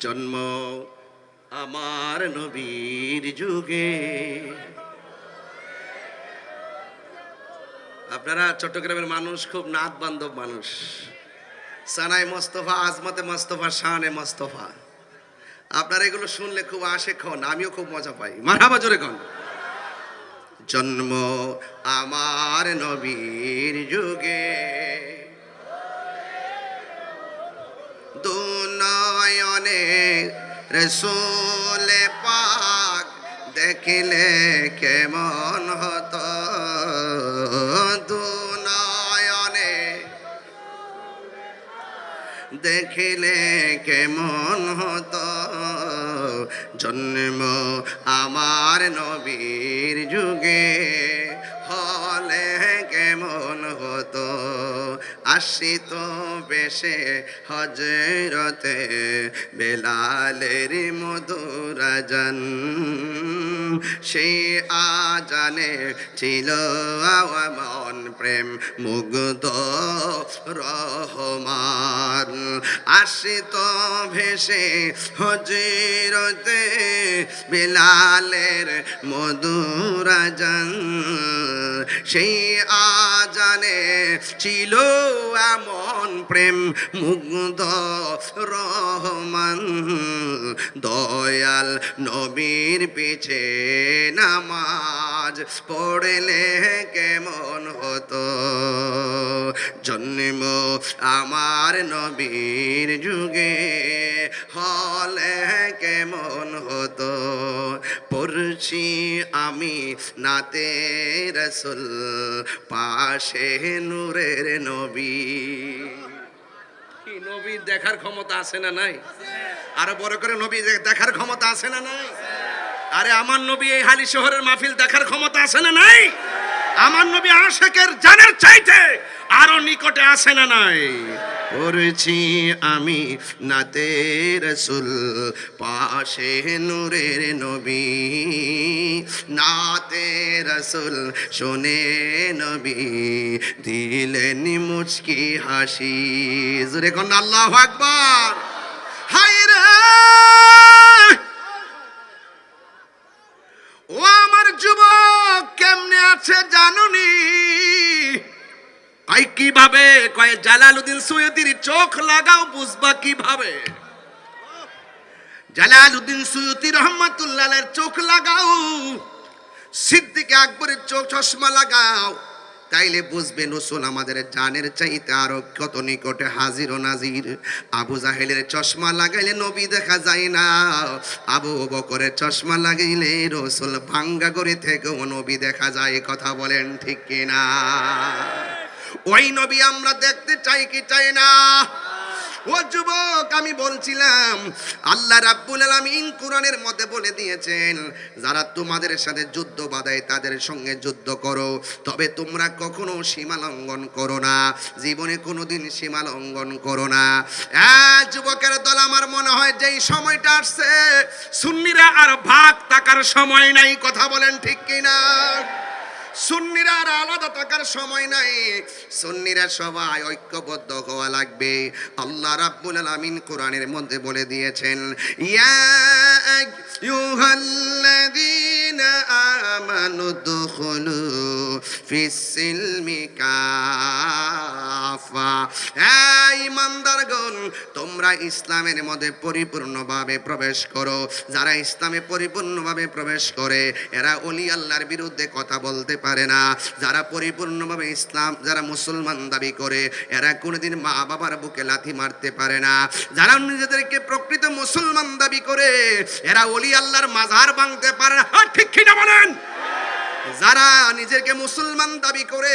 জন্ম আমার নবীর যুগে। আপনারা চট্টগ্রামের মানুষ খুব নাত বান্ধব মানুষ। সানাই মোস্তফা, আজমতে মোস্তফা, শানে মোস্তফা, আপনারা এগুলো শুনলে খুব আশেক হন, আমিও খুব মজা পাই। মারহাবা জোরে কন। জন্ম আমার নবীর যুগে, দুনয়নে রসুল পাক দেখিলে কেমন হতো, দুনয়নে দেখিলে কেমন হতো, জন্ম আমার নবীর যুগে হলে কেমন হতো। আসিত বেশে হজরতে বেলালের মধুর আজান, সেই আজানে ছিল মন প্রেম মুগ্ধ রহমান। আসিত ভেসে হজরতে বেলালের মধুর আজান, সেই আজানে ছিল এমন প্রেম মুগ্ধ রহমান। দয়াল নবীর পিছে নামাজ পড়লে কেমন হতো, জন্ম আমার নবীর যুগে হলে কেমন হতো। পড়ছি আমি নাতে রসুল, পাশে নূরের নবী। কি নবীর দেখার ক্ষমতা আছে না নাই? আরো বড় করে নবী দেখার ক্ষমতা আছে না নাই? আরে আমার নবী এই হালি শহরের মাহফিল দেখার ক্ষমতা আছে না নাই? আমার নবী আশেকের জানের চাইতে আরো নিকটে আছে না নাই? পড়েছি আমি নাতে রসুল, পাশে নূরের নবী। নাতে রসুল শোনে নবী, দিলেন মুচকি হাসি। জোরে কোন আল্লাহু আকবার। হায় রে ও আমার যুবক, কেমনে আছে জানুনি? কয় কিভাবে? কয় জালালউদ্দিন সৈয়দীর চোখ লাগাও, বুঝবা কিভাবে? জালালউদ্দিন সৈয়দী রহমাতুল্লাহ আলাইহির চোখ লাগাও, সিদ্দিক আকবরের চোখ চশমা লাগাও, তাইলে বুঝবেন রসুল আমাদের জানের চাইতে আরো কত নিকটে হাজির ও নাজির। আবু জাহেলের চশমা লাগাইলে নবী দেখা যায় না, আবু বকরের চশমা লাগাইলে রসুল ভাঙ্গা করে থেকেও নবী দেখা যায়। কথা বলেন ঠিক কিনা? ওই নবী আমরা দেখতে চাই কি চাই না? ও যুবক, আমি বলছিলাম আল্লাহ রাব্বুল আলামিন কোরআনের মধ্যে বলে দিয়েছেন, যারা তোমাদের সাথে যুদ্ধ বাঁধায় তাদের সঙ্গে যুদ্ধ করো, তবে তোমরা কখনো সীমা লঙ্ঘন করো না, জীবনে কোনোদিন সীমা লঙ্ঘন করো না। যুবকের দল, আমার মনে হয় যেই সময়টা আসছে, সুন্নিরা আর ভাগ থাকার সময় নাই। কথা বলেন ঠিক কিনা? সুন্নিরা আর আলাদা থাকার সময় নাই, সুন্নিরা সবাই ঐক্যবদ্ধ হওয়া লাগবে। আল্লাহ রাব্বুল আলামিন কোরআনের মধ্যে বলে দিয়েছেন, ইয়া আইয়ুহাল্লাযীনা আমানু দুখুলু ফিস-সিলমি কাফা। হে ঈমানদারগণ, তোমরা ইসলামের মধ্যে পরিপূর্ণভাবে প্রবেশ করো। যারা ইসলামে পরিপূর্ণভাবে প্রবেশ করে এরা ওলি আল্লাহর বিরুদ্ধে কথা বলতে পারে না। যারা পরিপূর্ণভাবে ইসলাম, যারা মুসলমান দাবি করে এরা কোনোদিন মা বাবার বুকে লাথি মারতে পারে না। যারা নিজেদেরকে প্রকৃত মুসলমান দাবি করে এরা ওলি আল্লাহর মাজার ভাঙতে পারে না। ঠিক কি না বলেন? যারা নিজেকে মুসলমান দাবি করে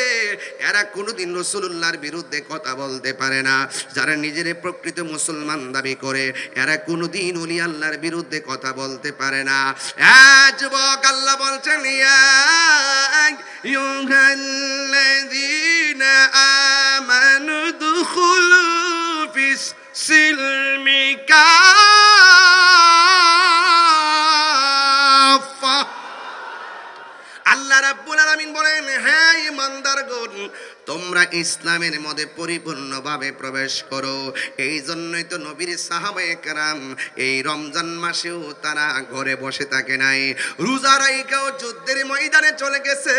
এরা কোনোদিন রাসূলুল্লাহর বিরুদ্ধে কথা বলতে পারে না। যারা নিজের প্রকৃত মুসলমান দাবি করে এরা কোনোদিন ওলি আল্লাহর বিরুদ্ধে কথা বলতে পারে না। যুবক, আল্লাহ বলছেন, ইয়া আইয়ুহাল্লাযীনা আমানু দুখুলু ফিস-সিলমি কাফা। আল্লাহ রাব্বুল আলামিন বলেন, হে ঈমানদারগণ, তোমরা তোমরা ইসলামের মধ্যে পরিপূর্ণভাবে প্রবেশ করো। এই জন্যই তো নবীর সাহাবায়ে কেরাম এই রমজান মাসেও তারা ঘরে বসে থাকে নাই, রোজা রাইখাও যুদ্ধের ময়দানে চলে গেছে।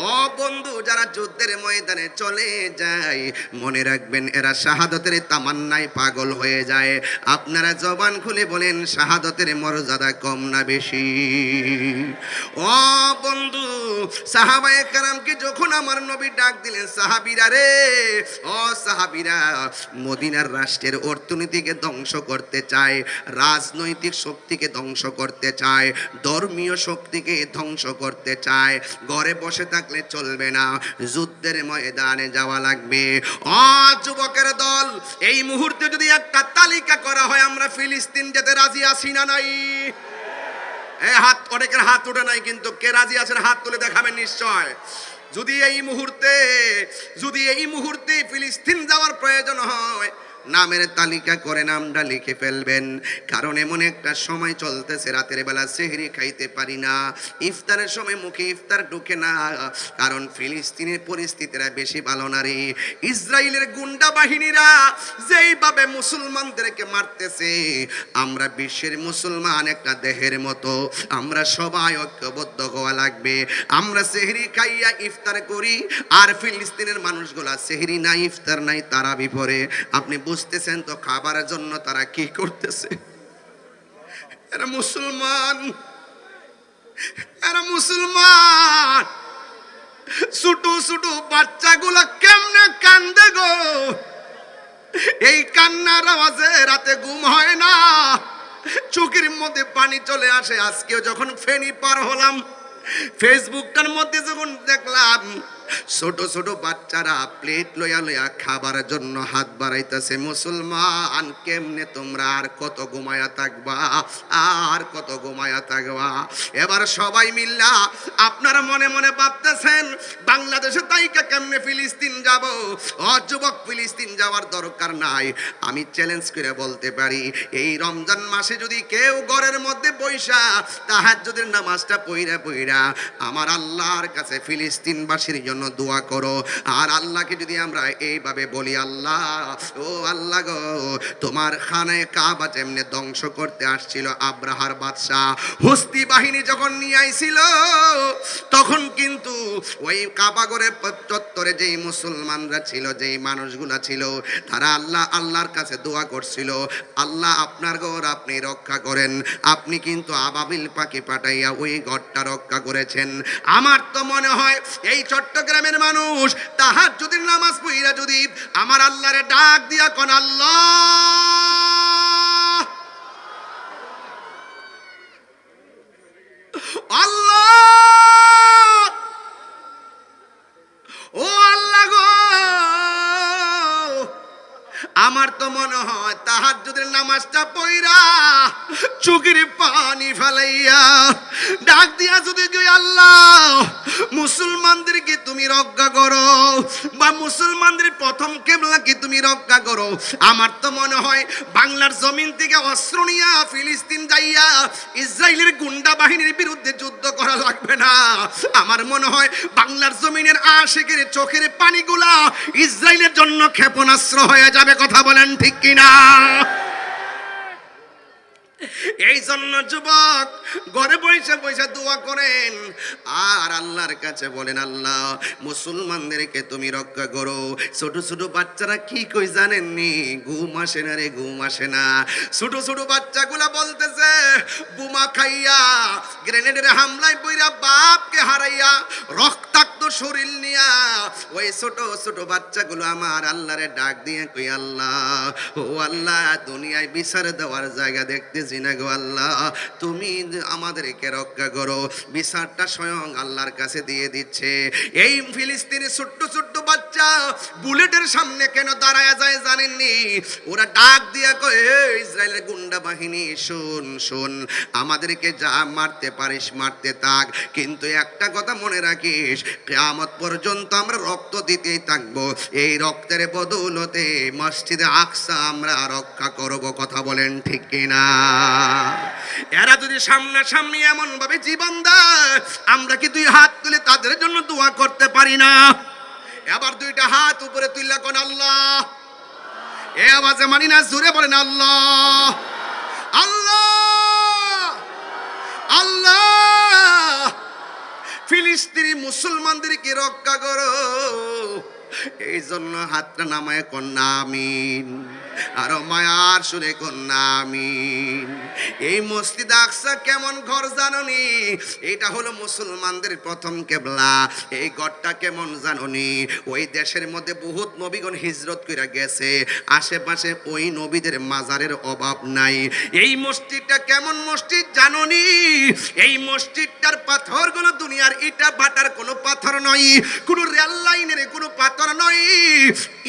ও বন্ধু, যারা যুদ্ধের ময়দানে চলে যায় মনে রাখবেন এরা শাহাদতের তামান্নায় পাগল হয়ে যায়। আপনারা জবান খুলে বলেন, শাহাদতের মর্যাদা কম না বেশি? ও বন্ধু, সাহাবায়ে কেরামকে যখন আমার নবী ডাক দিলেন, সাহাবীরা রে, ও সাহাবীরা, মদিনার রাষ্ট্রের অর্থনীতিকে ধ্বংস করতে চায়, রাজনৈতিক শক্তিকে ধ্বংস করতে চায়, ধর্মীয় শক্তিকে ধ্বংস করতে চায়। ঘরে বসে থাকলে চলবে না, যুদ্ধের ময়দানে যাওয়া লাগবে। ও যুবকের দল, এই মুহূর্তে যদি একটা তালিকা করা হয়, আমরা ফিলিস্তিন যেতে রাজি আছি না নাই? হাত, অনেকের হাত ওঠে নাই, কিন্তু কে রাজি আছেন হাত তুলে দেখাবেন নিশ্চয়। যদি এই মুহূর্তে ফিলিস্তিন যাওয়ার প্রয়োজন হয়, নামের তালিকা করে নামটা লিখে ফেলবেন। কারণ এমন একটা সময় চলতেছে, রাতের বেলা সেহরি খাইতে পারি না, ইফতারের সময় মুখে ইফতার ঢুকে না। কারণ ফিলিস্তিনের পরিস্থিতিরা বেশি ভালো না রে। ইসরায়েলের গুন্ডা বাহিনীরা যেইভাবে মুসলমানদেরকে মারতেছে, আমরা বিশ্বের মুসলমান একটা দেহের মতো, আমরা সবাই ঐক্যবদ্ধ হওয়া লাগবে। আমরা সেহরি খাইয়া ইফতার করি, আর ফিলিস্তিনের মানুষগুলা সেহরি নাই, ইফতার নাই, তারা বিপরে। আপনি বুঝতেছেন তো খাবারের জন্য তারা কি করতেছে? এরা মুসলমান, ছোট ছোট বাচ্চাগুলা কেমনে কান্দে গো! এই কান্নার আওয়াজে রাতে ঘুম হয় না, চোখের মধ্যে পানি চলে আসে। আজকেও যখন ফেনী পার হলাম, ফেসবুকটার মধ্যে যখন দেখলাম ছোট ছোট বাচ্চারা প্লেট লইয়া লইয়া খাবারের জন্য হাত বাড়াইতেছে। মুসলমান, কেমনে তোমরা আর কত ঘুমায়া থাকবা, আর কত ঘুমায়া থাকবা? এবার সবাই মিল্লা আপনারা মনে মনে ভাবতেছেন, বাংলাদেশে তাইকা কেমনে ফিলিস্তিন যাব? ও যুবক, ফিলিস্তিন যাওয়ার দরকার নাই। আমি চ্যালেঞ্জ করে বলতে পারি, এই রমজান মাসে যদি কেউ ঘরের মধ্যে বৈশা তাহাজ্জুদের নামাজটা পইরা পইরা আমার আল্লাহর কাছে ফিলিস্তিনবাসীর জন্য দোয়া করো, আর আল্লাহকে যদি আমরা এইভাবে বলি, আল্লাহ, ও আল্লাহ গো, তোমার খানায় কাবা যেমনে ধ্বংস করতে আসছিল আব্রাহার বাদশাহ, হস্তি বাহিনী যখন নিয়ে আইছিল, তখন কিন্তু ওই কাবাগরের চত্বরে যেই মুসলমানরা ছিল, যেই মানুষগুলা ছিল, তারা আল্লাহর কাছে দোয়া করছিল, আল্লাহ আপনার ঘর আপনি রক্ষা করেন। আপনি কিন্তু আবাবিল পাখি পাঠাইয়া ওই ঘরটা রক্ষা করেছেন। আমার তো মনে হয় এই চট্টগ্রামের মানুষ তাহাজ্জুদের নামাজ পড়িয়া যদি আমার আল্লাহরে ডাক দিয়া কোন, আল্লাহ, আল্লাহ, ও আল্লাহ গো, আমার তো মনে হয় তাহাজ্জুদের নামাজটা পড়িরা চোখের পানি ফেলাইয়া ডাক দিয়া যদি কই, আল্লাহ, মুসলমানদেরকে তুমি রক্ষা করো, বা মুসলমানদের প্রথম কিবলাকে তুমি রক্ষা করো, আমার তো মনে হয় বাংলার জমিন থেকে অস্ত্র নিয়া ফিলিস্তিন যাইয়া ইসরায়েলের গুন্ডা বাহিনীর বিরুদ্ধে যুদ্ধ করা লাগবে না। আমার মনে হয় বাংলার জমিনের আশিকের চোখের পানিগুলা ইসরায়েলের জন্য ক্ষেপণাস্ত্র হয়ে যাবে। কথা বলেন ঠিক কিনা? এই জন্য যুবক, ঘরে বসে বসে দোয়া করেন আর আল্লাহর কাছে বলেন, আল্লাহ, মুসলমানদেরকে তুমি রক্ষা করো। ছোট ছোট বাচ্চারা কি কই জানেননি? ঘুম আসে না রে, ঘুম আসে না। ছোট ছোট বাচ্চাগুলা বলতেছে, বোমা খাইয়া, গ্রেনেডের হামলায় বইরা বাপকে হারাইয়া রক্তাক্ত শরীর নিয়া ওই ছোট ছোট বাচ্চাগুলো আমার আল্লাহরে ডাক দিয়ে কই, আল্লাহ, ও আল্লাহ, দুনিয়ায় বিচার দেওয়ার জায়গা দেখতেছি না গো, আল্লাহ, তুমি আমাদেরকে রক্ষা করো। বিচারটা স্বয়ং আল্লাহর কাছে দিয়ে দিচ্ছে। এই ফিলিস্তিনের ছোট্ট ছোট্ট বাচ্চা বুলেটের সামনে কেন দাঁড়ায়া যায় জানেননি? ওরা ডাক দিয়া কয়, ইসরায়েলের গুন্ডা বাহিনী, শোন শোন, আমাদেরকে যা মারতে পারিস মারতে থাক, কিন্তু একটা কথা মনে রাখিস, কিয়ামত পর্যন্ত আমরা রক্ত দিতেই থাকবো। এই রক্তের বদৌলতে মসজিদে আকসা আমরা রক্ষা করব। কথা বলেন ঠিক কিনা? এরা যদি সামনাসামনি এমন ভাবে জীবন দেয়, আমরা কি দুই হাত তুলে তাদের জন্য দোয়া করতে পারি না? এবার দুইটা হাত উপরে তুললা কোন আল্লাহ। এ আওয়াজে মানি না, জোরে বলেন আল্লাহ আল্লাহ আল্লাহ। ফিলিস্তিনি মুসলমানদেরকে রক্ষা করো, এই জন্য হাতটা নামায় কন্যা আমিন, আরো মায়ার সুরে কন্যা আমিন। এই মসজিদ আকসা কেমন ঘর জাননি? এটা হলো মুসলমানদের প্রথম কেবলা। এই ঘরটা কেমন জাননি? ওই দেশের মধ্যে বহুত নবীগণ হিজরত করে গেছে, আশেপাশে ওই নবীদের মাজারের অভাব নাই। এই মসজিদটা কেমন মসজিদ জাননি? এই মসজিদটার পাথরগুলো দুনিয়ার ইটা ভাটার কোনো পাথর নয়, কোনো রেল লাইনের কোনো পাথর নয়,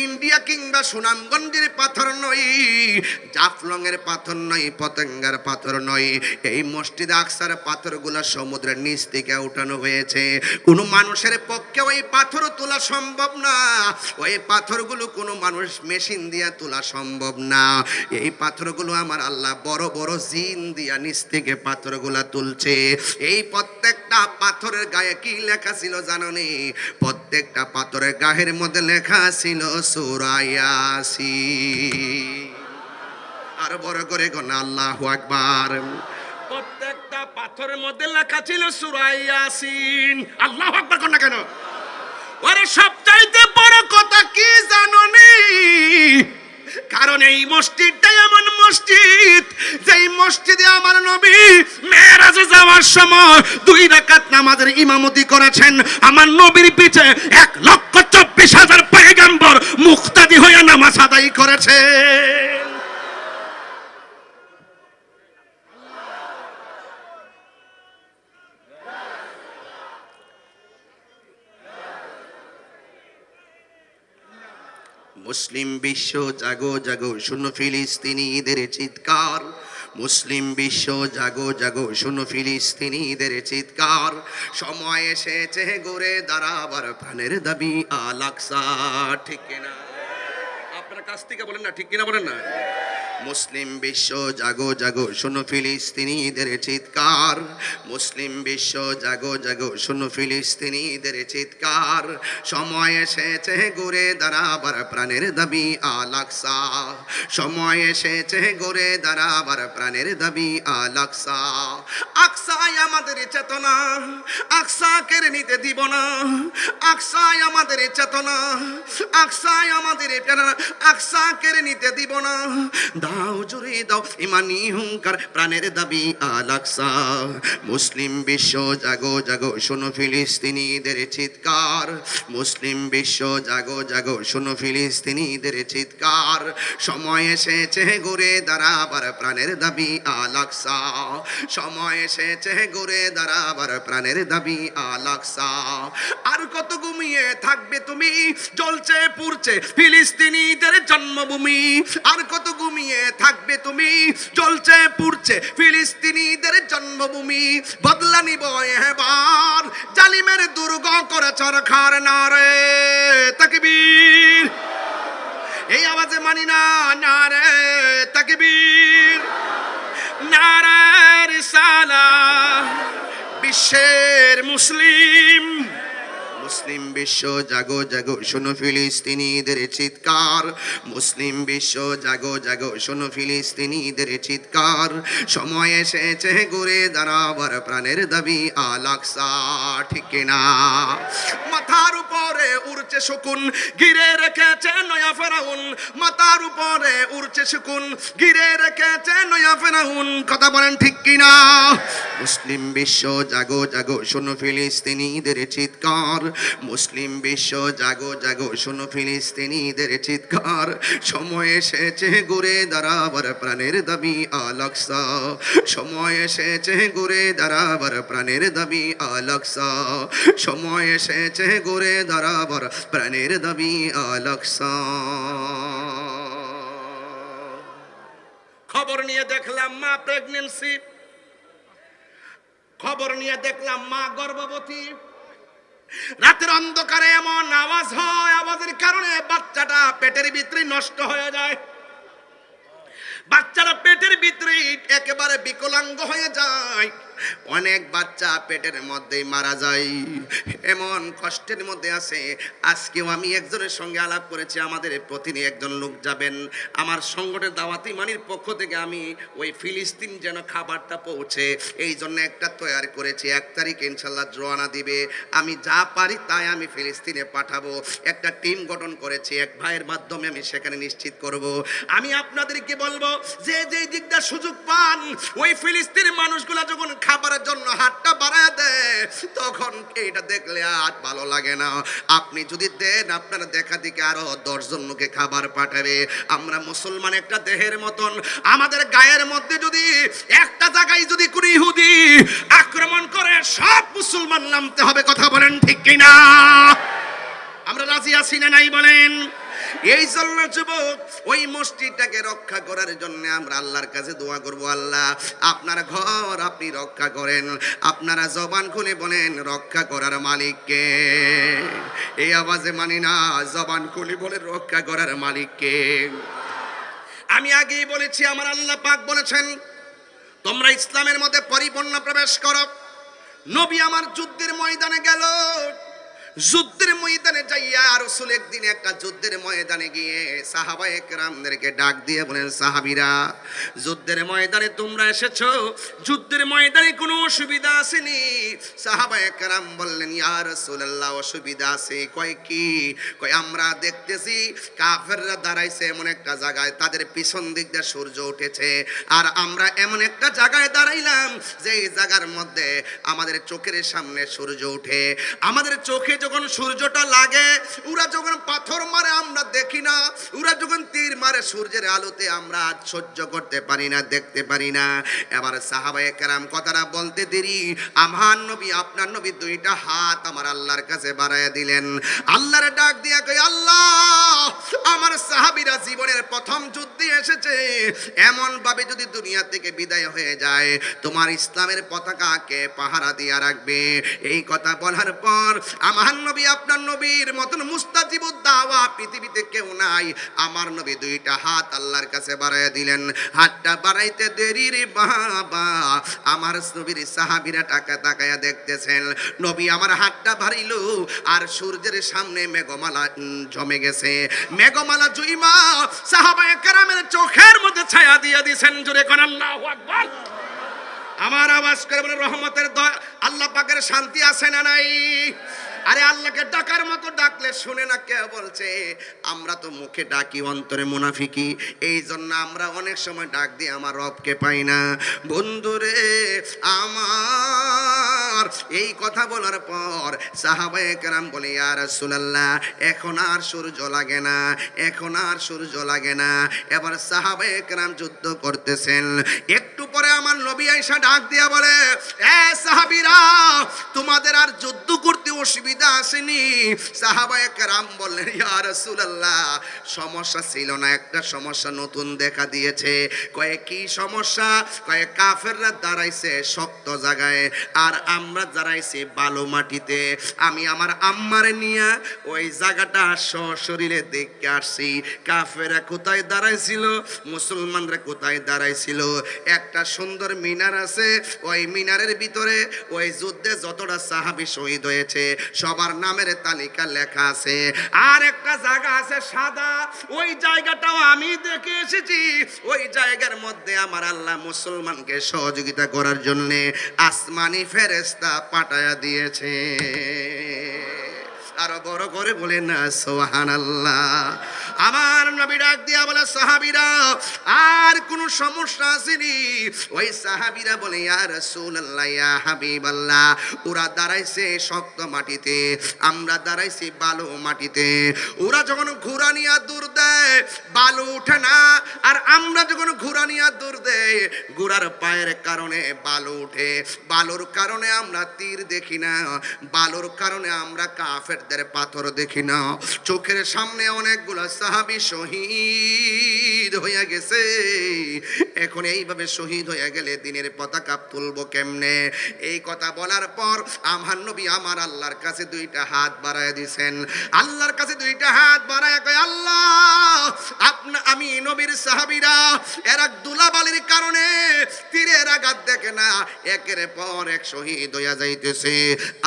ইন্ডিয়া কিংবা সুনামগঞ্জের পাথর নয়, জাফলং এর পাথর নয়, পতেঙ্গার পাথর নয়। এই মসজিদ আকসার পাথরগুলো সমুদ্রের নিচ থেকে উঠানো হয়েছে। কোনো মানুষের পক্ষে ওই পাথর তোলা সম্ভব না। ওই পাথরগুলো কোনো মানুষ মেশিন দিয়ে তোলা সম্ভব না। এই পাথরগুলো আমার আল্লাহ বড় বড় জিন দিয়া নিচ থেকে পাথরগুলা তুলছে। এই প্রত্যেকটা পাথরের গায়ে কি লেখা ছিল জানোনি? প্রত্যেকটা পাথরের গায়ের মধ্যে লেখা ছিল সূরা ইয়াসিন। আর বড় করে কোন আল্লাহু আকবার। প্রত্যেকটা পাথরের মধ্যে লেখা ছিল সূরা ইয়াসিন। আল্লাহু আকবার কোন না কেন? ওরে সবচাইতে বড় কথা কি জানোনি? কারণ এই মসজিদটা এমন মসজিদ, যেই মসজিদে আমার নবী মেরাজে যাওয়ার সময় 2 রাকাত নামাজের ইমামতি করেছেন। আমার নবীর পিছে 1,24,000 পয়গম্বর মুক্তাদি হয়ে নামাজ আদায় করেছে। মুসলিম বিশ্ব জাগো জাগো, শুনো ফিলিস্তিনিদের চিৎকার। মুসলিম বিশ্ব জাগো জাগো, শুনো ফিলিস্তিনিদের চিৎকার। সময় এসেছে ঘুরে দাঁড়াবার প্রাণের দাবি আল আকসা। ঠিক কিনা? আপনার কাছ থেকে বলেন না, ঠিক কিনা বলেন না? মুসলিম বিশ্ব জাগো জাগো, শুনো ফিলিস্তিনিদের চিৎকার। মুসলিম বিশ্ব জাগো জাগো, শুনো ফিলিস্তিনিদের চিৎকার। সময় এসেছে ঘুরে দাঁড়াবার প্রাণের দাবি আল আকসা। সময় এসেছে ঘুরে দাঁড়াবার প্রাণের দাবি আল আকসা। আকসাই আমাদের চেতনা, আকসাকে নিতে দিব না। আকসাই আমাদের চেতনা, আকসাই আমাদের প্রেরণা, আকসাকে নিতে দিব না। দাও জুড়ে দাও ইমানি হুঙ্কার, প্রাণের দাবি আল আকসা। মুসলিম বিশ্ব জাগো জাগো, শোনো ফিলিস্তিনিদের চিৎকার। মুসলিম বিশ্ব জাগো জাগো, শোনো ফিলিস্তিনিদের চিৎকার। সময় এসেছে ঘুরে দাঁড়াবার প্রাণের দাবি আল আকসা। সময় এসেছে ঘুরে দাঁড়াবার প্রাণের দাবি আল আকসা। আর কত ঘুমিয়ে থাকবে তুমি? জ্বলছে পুড়ছে ফিলিস্তিনিদের জন্মভূমি। আর কত ঘুমিয়ে থাকবে তুমি? জ্বলছে পুড়ছে ফিলিস্তিনিদের জন্মভূমি। বদলা নিব এবার, জালিমের দুর্গ করে চরখার নারে তাকবীর। এই আওয়াজে মানি না, নারে তাকবীর, নারে রিসালাহ। বিশ্বের মুসলিম, মুসলিম বিশ্ব জাগো জাগো, শোনো ফিলিস্তিনিদের চিৎকার। মুসলিম বিশ্ব জাগো জাগো, শোনো ফিলিস্তিনিদের চিৎকার। সময় এসেছে ঘুরে দাঁড়াবার প্রাণের দাবি আল আকসা। ঠিক না? মাথার উপরে উড়ছে শকুন, ঘিরে রেখেছে নয়া ফেরাউন। মাথার উপরে উড়ছে শকুন, ঘিরে রেখেছে নয়া ফেরাউন। কথা বলেন ঠিক কিনা? মুসলিম বিশ্ব জাগো জাগো, শোনো ফিলিস্তিনিদের চিৎকার। মুসলিম বিশ্ব জাগো জাগো, শোনো ফিলিস্তিনিদের চিৎকার। সময় এসেছে ঘুরে দাঁড়াবার প্রাণের দাবি আল আকসা। সময় এসেছে ঘুরে দাঁড়াবার প্রাণের দাবি আল আকসা। সময় এসেছে ঘুরে দাঁড়াবার প্রাণের দাবি আল আকসা। খবর নিয়ে দেখলাম মা প্রেগন্যান্সি, খবর নিয়ে দেখলাম মা গর্ভবতী। রাতের অন্ধকারে এমন আওয়াজ হয়, আওয়াজের কারণে বাচ্চাটা পেটের ভিতরে নষ্ট হয়ে যায়। বাচ্চারা পেটের ভিতরে একেবারে বিকলাঙ্গ হয়ে যায়। অনেক বাচ্চা পেটের মধ্যেই মারা যায়, এমন কষ্টের মধ্যে আছে। আজকেও আমি একজনের সঙ্গে আলাপ করেছি, আমাদের প্রতিদিন একজন লোক যাবেন আমার সংগঠনের দাওয়াতি মানির পক্ষ থেকে, আমি ওই ফিলিস্তিন যেন খাবারটা পৌঁছে এই জন্য একটা তৈরি করেছি। 1 তারিখ ইনশাল্লাহ রওনা দিবে, আমি যা পারি তাই আমি ফিলিস্তিনে পাঠাবো। একটা টিম গঠন করেছি, এক ভাইয়ের মাধ্যমে আমি সেখানে নিশ্চিত করব। আমি আপনাদেরকে বলবো যে যেই দিকটা সুযোগ পান, ওই ফিলিস্তিনের মানুষগুলা যখন খাবারের জন্য হাতটা বাড়ায় দেয়, তখন এটা দেখলে আর ভালো লাগে না। আপনি যদি দেন, আপনার দেখা দিকে আরো 10 জন লোকে খাবার পাঠাবে। আমরা মুসলমান একটা দেহের মতন, আমাদের গায়ের মধ্যে যদি একটা জায়গায় যদি কোনো ইহুদি আক্রমণ করে, সব মুসলমান নামতে হবে। কথা বলেন ঠিক কিনা? আমরা রাজি আছি না নাই বলেন? এই জন্য যুবক, ওই মসজিদটাকে রক্ষা করার জন্য আমরা আল্লাহর কাছে দোয়া করব, আল্লাহ আপনার ঘর আপনি রক্ষা করেন। আপনারা জবান খুলে বলেন, রক্ষা করার মালিক কে? এই আওয়াজে মানি না, জবান খুলে বলে রক্ষা করার মালিক কে? আমি আগেই বলেছি, আমার আল্লাহ পাক বলেছেন, তোমরা ইসলামের মধ্যে পরিপূর্ণ প্রবেশ করো। নবী আমার যুদ্ধের ময়দানে গেল, যুদ্ধের ময়দানে যাইয়া রাসূল একদিন একটা যুদ্ধের ময়দানে গিয়ে সাহাবায়ে কেরামদেরকে ডাক দিয়ে বলেন, সাহাবীরা, যুদ্ধের ময়দানে তোমরা এসেছো, যুদ্ধের ময়দানে কোনো অসুবিধা আসেনি? সাহাবায়ে কেরাম বললেন, ইয়া রাসূলুল্লাহ, অসুবিধা আছে। কয় কি? কয় আমরা দেখতেছি কাফেররা দাঁড়াইছে এমন একটা জায়গায়, তাদের পিছন দিক দিয়ে সূর্য উঠেছে, আর আমরা এমন একটা জায়গায় দাঁড়াইলাম যে এই জায়গার মধ্যে আমাদের চোখের সামনে সূর্য উঠে। আমাদের চোখে যখন সূর্যটা লাগে, ওরা যখন পাথর মারে আমরা দেখি না, ওরা যখন তীর মারে সূর্যের আলোতে আমরা সহ্য করতে পারি না, দেখতে পারি না। এবার সাহাবায়ে কেরাম কথাটা বলতে দেরি, আমার নবী আপনার নবী 2টা হাত আমার আল্লাহর কাছে বাড়ায়া দিলেন। আল্লাহর ডাক দিয়া কই, আল্লাহ, আমার সাহাবীরা জীবনের প্রথম যুদ্ধে এসেছে, এমন ভাবে যদি দুনিয়া থেকে বিদায় হয়ে যায়, তোমার ইসলামের পতাকাকে পাহারা দিয়া রাখবে। এই কথা বলার পর আমার নবী আপনার নবীর মতন মুস্তাজিবুদ দাওয়া পৃথিবীতে কেউ নাই। আমার নবী 2টা হাত আল্লাহর কাছে বাড়াইয়া দিলেন। হাতটা বাড়াইতে দেরি রে বাবা, আমার নবীর সাহাবীরা তাকায়া দেখতেছেন, নবী আমার হাতটা বাড়াইল, আর সূর্যের সামনে মেঘমালা জমে গেছে। মেঘমালা জুইমা সাহাবায়ে কেরামের চোখের মধ্যে ছায়া দিয়ে দিয়েছেন। জোরে কোন আল্লাহু আকবার। আমার আওয়াজ করে বলে, রহমতের আল্লাহ পাকের শান্তি আছে না নাই? আরে আল্লাহকে ডাকার মতো ডাকলে শুনে না, কে বলছে? আমরা তো মুখে ডাকি, অন্তরে মুনাফিকি। এই জন্য আমরা অনেক সময় ডাক দিই, আমার রবকে পাই না। বন্ধুরে আমার, এই কথা বলার পর সাহাবায়ে কেরাম বলে, ইয়া রাসূলুল্লাহ, এখন আর সূর্য লাগে না, এখন আর সূর্য লাগে না। এবার সাহাবায়ে কেরাম যুদ্ধ করতেছেন। একটু পরে আমার নবী আয়েশা ডাক দিয়া বলে, এ সাহাবীরা, তোমাদের আর যুদ্ধ করতে অসুবিধা আসেনি? সাহাবায়ে কেরাম বললেন, ইয়া রাসূলুল্লাহ, সমস্যা ছিল না, একটা সমস্যা নতুন দেখা দিয়েছে। কয়ে কি সমস্যা? কয়ে কাফেররা দাঁড়াইছে শক্ত জায়গায়, আর আমরা দাঁড়াইছি বালু মাটিতে। আমি আমার আম্মারে নিয়ে ওই জায়গাটা সশরীরে দেখে আসছি, কাফেররা কোথায় দাঁড়াইছিল, মুসলমানরা কোথায় দাঁড়াইছিল। একটা সুন্দর মিনার আছে, ওই মিনারের ভিতরে ওই যুদ্ধে যতটা সাহাবী শহীদ হয়েছে সবার নামের তালিকা লেখা আছে। আর একটা জায়গা আছে সাদা, ওই জায়গাটাও আমি দেখে এসেছি। ওই জায়গার মধ্যে আমার আল্লাহ মুসলমানকে সহযোগিতা করার জন্য আসমানি ফেরেশতা পাঠায়া দিয়েছে। আরো বড় করে বলে না সুবহানাল্লাহ। আমার নবী ডাক দিয়া বলে, সাহাবীরা, আর কোন সমস্যা আসেনি? ওই সাহাবীরা বলে, ইয়া রাসূলুল্লাহ, ইয়া হাবিবাল্লাহ, ওরা দাঁড়াইছে শক্ত মাটিতে, আমরা দাঁড়াইছি বালু মাটিতে। ওরা যখন ঘোড়া নিয়ে দৌড় দেয় বালু উঠে না, আর আমরা যখন ঘোড়া নিয়ে দৌড় দেয় ঘোড়ার পায়ের কারণে বালু উঠে। বালুর কারণে আমরা তীর দেখি না, বালুর কারণে আমরা কাফেরদের পাথর দেখি না। চোখের সামনে অনেকগুলো সাহাবী শহীদ হয়ে গেছে। এখন এইভাবে শহীদ হয়ে গেলে দিনের পতাকা তুলবো কেমনে? এই কথা বলার পর আমার নবী আমার আল্লাহর কাছে 2টা হাত বাড়ায় দিয়েছেন। আল্লাহর কাছে 2টা হাত বাড়ায় কয়, আল্লাহ, আমি নবীর সাহাবীরা এরা দুলাবালির কারণে তীরের আঘাত দেখে না, একের পর এক শহীদ হইয়া যাইতেছে।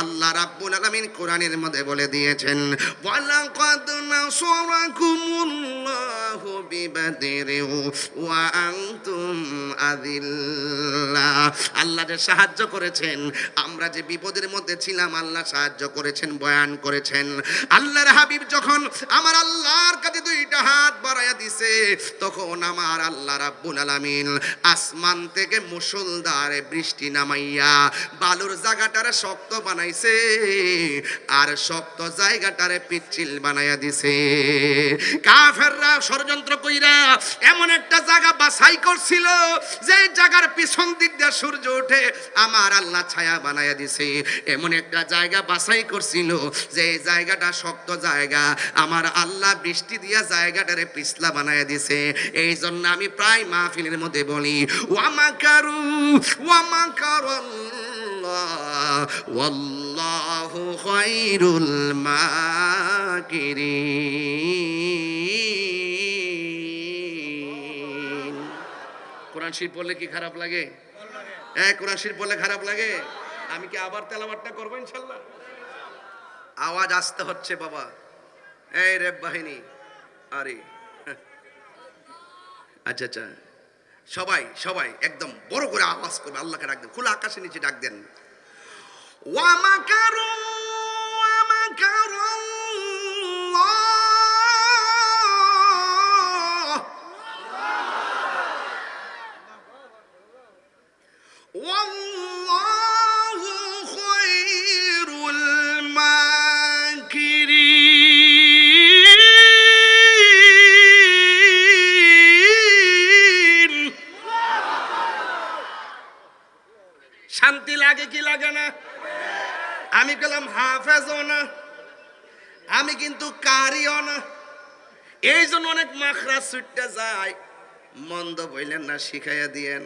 আল্লাহ রাব্বুল আলামিন কোরআনের মধ্যে বলে দিয়েছেন, ওয়ালাকাদ নাসরাকুমুল্লাহু বিবাদরি ওয়া আনতুম আযিল্লা। আল্লাহ যে সাহায্য করেছেন, আমরা যে বিপদের মধ্যে ছিলাম আল্লাহ সাহায্য করেছেন, বয়ান করেছেন। আল্লাহর হাবিব যখন আমার আল্লাহর কাছে দুইটা হাত বাড়াইয়া দিছে, তখন আমার আল্লাহ রাব্বুল আলামিন আসমান থেকে মুষলধারে বৃষ্টি নামাইয়া বালুর জায়গাটারে শক্ত বানাইছে, আর শক্ত জায়গাটারে পিচ্ছিল বানাইয়া দিছে। কাফেররা ষড়যন্ত্র কইরা এমন একটা জায়গা বাছাই করছিল, যে জায়গার পিছন দিক দিয়ে সূর্য ওঠে, আমার আল্লাহ ছায়া বানাইয়া দিছে। এমন একটা জায়গা বাছাই করছিল, যে জায়গাটা শক্ত জায়গা, আমার আল্লাহ বৃষ্টি দিয়া জায়গাটারে পিছলা বানাইয়া দিছে। এই জন্য আমি প্রায় মাহফিলের মধ্যে বলি, ওয়ামাকারু ওয়ামাকারাল্লাহ ওয়াল্লাহু খায়রুল মাকিরিন। কোরআন শরীফ পড়লে কি খারাপ লাগে? কোরআন শরীফ পড়লে খারাপ লাগে? আমি কি আবার তেলাওয়াতটা করবো ইনশাল্লাহ? আওয়াজ আসতে হচ্ছে বাবা, এই রেব বাহিনী। আরে আচ্ছা আচ্ছা, সবাই সবাই একদম বড় করে আওয়াজ করবে, আল্লাহকে ডাক দেন, খোলা আকাশের নিচে ডাক দেন। ওয়ামাকারু ওয়ামাকারাল্লাহ ওয়াল্লাহু খায়রুল মাকিরিন। শান্তি লাগে কি লাগে না? আমি গেলাম হাফেজও না, আমি কিন্তু কারিও না। এই জন্য অনেক মাখরাজ ছুটতে যায়। মন্দ বললেন না, শিখাইয়া দিয়েন।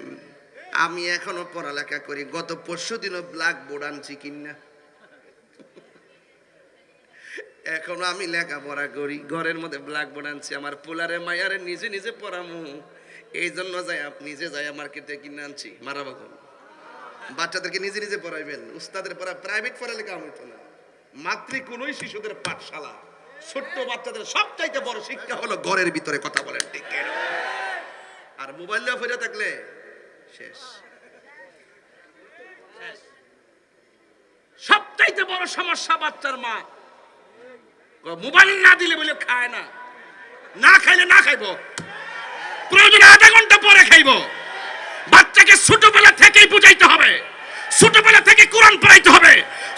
আমি এখনো পড়ালেখা করি, গত পরশু দিনও ব্ল্যাক বোর্ড আনছি কিনা, এখনো আমি লেখাপড়া করি, ঘরের মধ্যে ব্ল্যাক বোর্ড আনছি। আমার পোলারে মায়ারে নিজে নিজে পড়ামু, এই জন্য যাই নিজে যাই মার্কেটে কিনে আনছি। মারা বাবু, বাচ্চাদেরকে নিজে নিজে পড়াইবেন, উস্তাদের পড়া প্রাইভেট পড়ালেখা হইতো না। মাতৃকুলই শিশুদের পাঠশালা, ছোট্ট বাচ্চাদের সবচাইতে বড় শিক্ষা হলো ঘরের ভিতরে কথা বলেন, ঠিক না? আর মোবাইল ফিরে থাকলে শেষ। সবচাইতে বড় সমস্যা বাচ্চার মা মোবাইল না দিলে বলে খায় না, না খাইলে না খাইবো, প্রয়োজনে আধা ঘন্টা পরে খাইবো। বাচ্চাকে ছোটবেলা থেকেই বুঝাইতে হবে, ছোটবেলা থেকে কোরআন পড়াইতে হবে,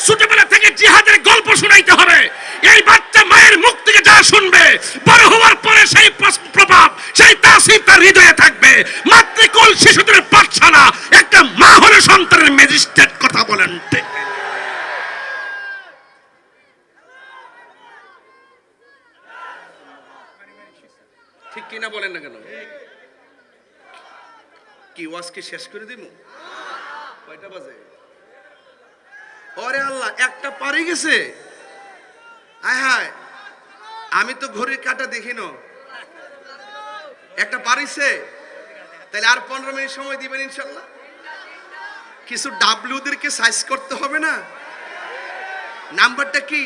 ছোটবেলা থেকে জিহাদের গল্প শোনাইতে হবে। এই বাচ্চা মায়ের মুখ থেকে যা শুনবে, বড় হওয়ার পরে সেই প্রভাব, সেই তাসির তার হৃদয়ে থাকবে। মাতৃকুল শিশুদের পাঠশালা, একটা মা হলো সন্তানের ম্যাজিস্ট্রেট। কথা বলেন ঠিক? ঠিক কিনা বলেন না কেন? কি ওয়াজ কি শেষ করে দিব? কয়টা বাজে? ওরে আল্লাহ, একটা পারি গেছে। আয় হায়, আমি তো ঘড়ির কাঁটা দেখি না। একটা পারিছে, তাহলে আর 15 মিনিট সময় দিবেন ইনশাল্লাহ। কিছু ডাব্লিউদেরকে সাইজ করতে হবে না? নাম্বারটা কি?